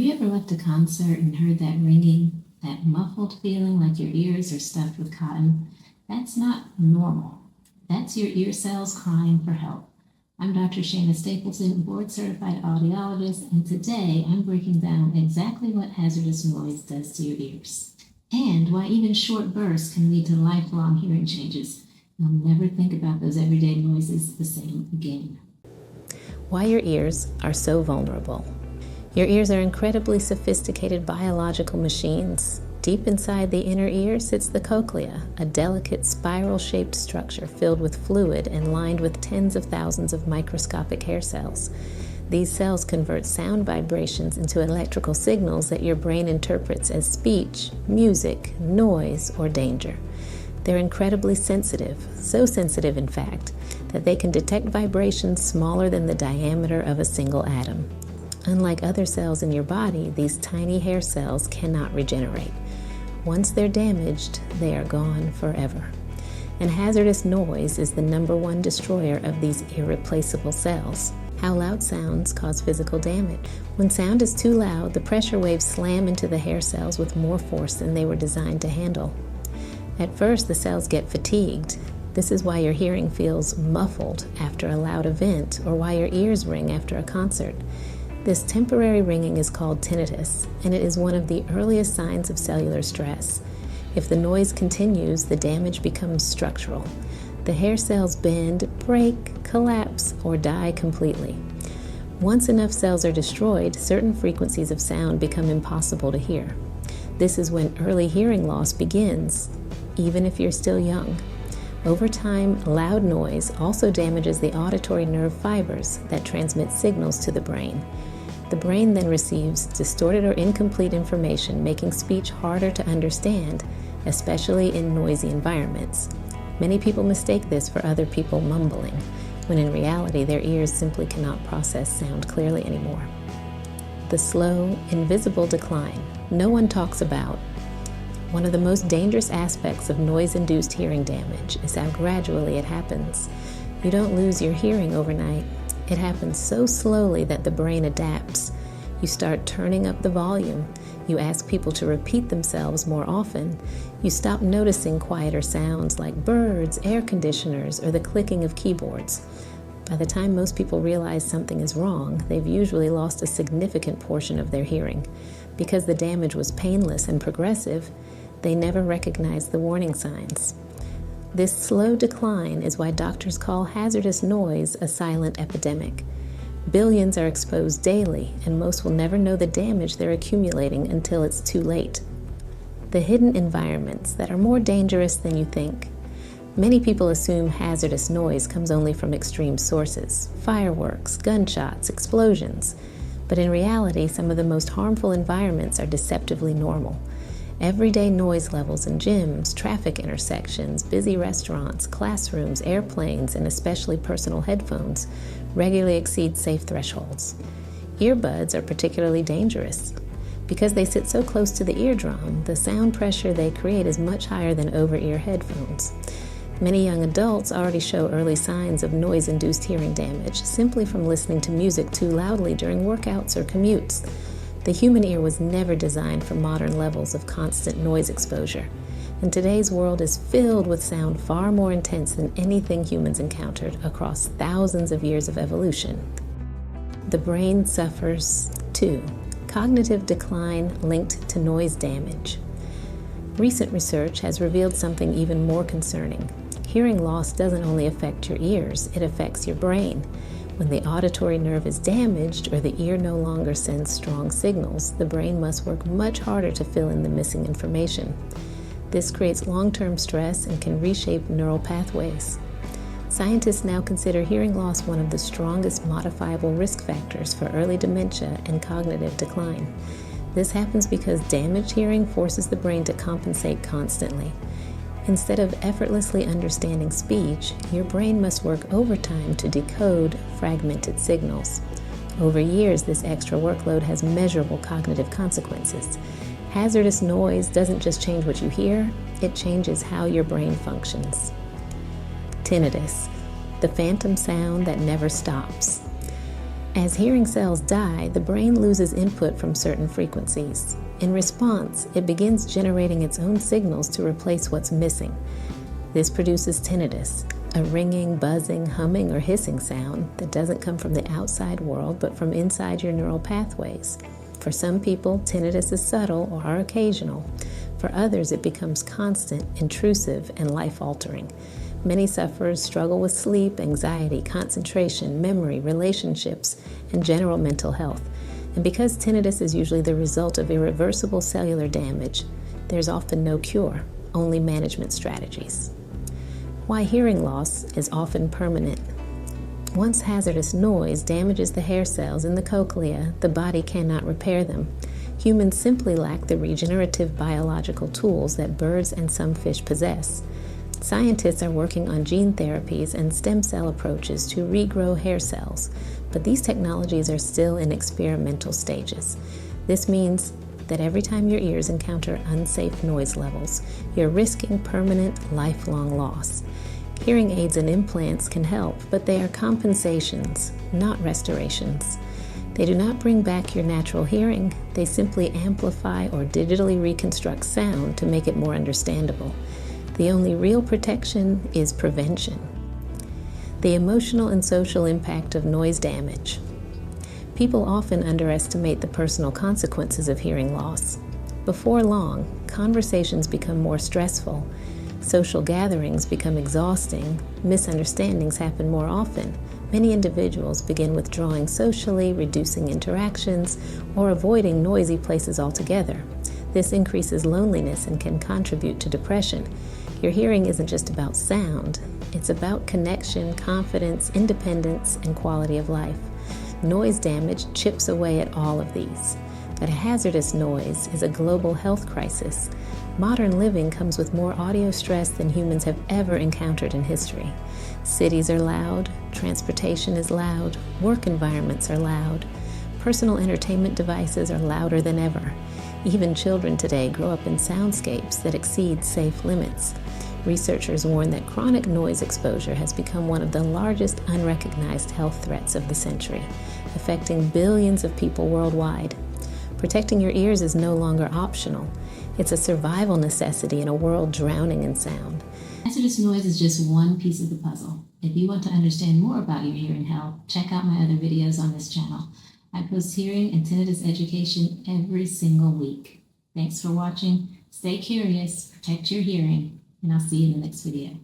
you ever left a concert and heard that ringing, that muffled feeling like your ears are stuffed with cotton? That's not normal. That's your ear cells crying for help. I'm Dr. Shana Stapleton, board-certified audiologist, and today I'm breaking down exactly what hazardous noise does to your ears and why even short bursts can lead to lifelong hearing changes. You'll never think about those everyday noises the same again. Why your ears are so vulnerable. Your ears are incredibly sophisticated biological machines. Deep inside the inner ear sits the cochlea, a delicate spiral-shaped structure filled with fluid and lined with tens of thousands of microscopic hair cells. These cells convert sound vibrations into electrical signals that your brain interprets as speech, music, noise, or danger. They're incredibly sensitive, so sensitive in fact, that they can detect vibrations smaller than the diameter of a single atom. Unlike other cells in your body, these tiny hair cells cannot regenerate. Once they're damaged, they are gone forever. And hazardous noise is the #1 destroyer of these irreplaceable cells. How loud sounds cause physical damage. When sound is too loud, the pressure waves slam into the hair cells with more force than they were designed to handle. At first, the cells get fatigued. This is why your hearing feels muffled after a loud event, or why your ears ring after a concert. This temporary ringing is called tinnitus, and it is one of the earliest signs of cellular stress. If the noise continues, the damage becomes structural. The hair cells bend, break, collapse, or die completely. Once enough cells are destroyed, certain frequencies of sound become impossible to hear. This is when early hearing loss begins, even if you're still young. Over time, loud noise also damages the auditory nerve fibers that transmit signals to the brain. The brain then receives distorted or incomplete information, making speech harder to understand, especially in noisy environments. Many people mistake this for other people mumbling, when in reality their ears simply cannot process sound clearly anymore. The slow, invisible decline no one talks about. One of the most dangerous aspects of noise-induced hearing damage is how gradually it happens. You don't lose your hearing overnight. It happens so slowly that the brain adapts. You start turning up the volume. You ask people to repeat themselves more often. You stop noticing quieter sounds like birds, air conditioners, or the clicking of keyboards. By the time most people realize something is wrong, they've usually lost a significant portion of their hearing. Because the damage was painless and progressive, they never recognize the warning signs. This slow decline is why doctors call hazardous noise a silent epidemic. Billions are exposed daily, and most will never know the damage they're accumulating until it's too late. The hidden environments that are more dangerous than you think. Many people assume hazardous noise comes only from extreme sources, fireworks, gunshots, explosions. But in reality, some of the most harmful environments are deceptively normal. Everyday noise levels in gyms, traffic intersections, busy restaurants, classrooms, airplanes, and especially personal headphones regularly exceed safe thresholds. Earbuds are particularly dangerous. Because they sit so close to the eardrum, the sound pressure they create is much higher than over-ear headphones. Many young adults already show early signs of noise-induced hearing damage simply from listening to music too loudly during workouts or commutes. The human ear was never designed for modern levels of constant noise exposure, and today's world is filled with sound far more intense than anything humans encountered across thousands of years of evolution. The brain suffers, too. Cognitive decline linked to noise damage. Recent research has revealed something even more concerning. Hearing loss doesn't only affect your ears, it affects your brain. When the auditory nerve is damaged or the ear no longer sends strong signals, the brain must work much harder to fill in the missing information. This creates long-term stress and can reshape neural pathways. Scientists now consider hearing loss one of the strongest modifiable risk factors for early dementia and cognitive decline. This happens because damaged hearing forces the brain to compensate constantly. Instead of effortlessly understanding speech, your brain must work overtime to decode fragmented signals. Over years, this extra workload has measurable cognitive consequences. Hazardous noise doesn't just change what you hear, it changes how your brain functions. Tinnitus, the phantom sound that never stops. As hearing cells die, the brain loses input from certain frequencies. In response, it begins generating its own signals to replace what's missing. This produces tinnitus, a ringing, buzzing, humming, or hissing sound that doesn't come from the outside world but from inside your neural pathways. For some people, tinnitus is subtle or occasional. For others, it becomes constant, intrusive, and life-altering. Many sufferers struggle with sleep, anxiety, concentration, memory, relationships, and general mental health. And because tinnitus is usually the result of irreversible cellular damage, there's often no cure, only management strategies. Why hearing loss is often permanent. Once hazardous noise damages the hair cells in the cochlea, the body cannot repair them. Humans simply lack the regenerative biological tools that birds and some fish possess. Scientists are working on gene therapies and stem cell approaches to regrow hair cells, but these technologies are still in experimental stages. This means that every time your ears encounter unsafe noise levels, you're risking permanent, lifelong loss. Hearing aids and implants can help, but they are compensations, not restorations. They do not bring back your natural hearing, they simply amplify or digitally reconstruct sound to make it more understandable. The only real protection is prevention. The emotional and social impact of noise damage. People often underestimate the personal consequences of hearing loss. Before long, conversations become more stressful, social gatherings become exhausting, misunderstandings happen more often. Many individuals begin withdrawing socially, reducing interactions, or avoiding noisy places altogether. This increases loneliness and can contribute to depression. Your hearing isn't just about sound, it's about connection, confidence, independence, and quality of life. Noise damage chips away at all of these. But hazardous noise is a global health crisis. Modern living comes with more audio stress than humans have ever encountered in history. Cities are loud, transportation is loud, work environments are loud, personal entertainment devices are louder than ever. Even children today grow up in soundscapes that exceed safe limits. Researchers warn that chronic noise exposure has become one of the largest unrecognized health threats of the century, affecting billions of people worldwide. Protecting your ears is no longer optional. It's a survival necessity in a world drowning in sound. Hazardous noise is just one piece of the puzzle. If you want to understand more about your hearing health, check out my other videos on this channel. I post hearing and tinnitus education every single week. Thanks for watching. Stay curious, protect your hearing, and I'll see you in the next video.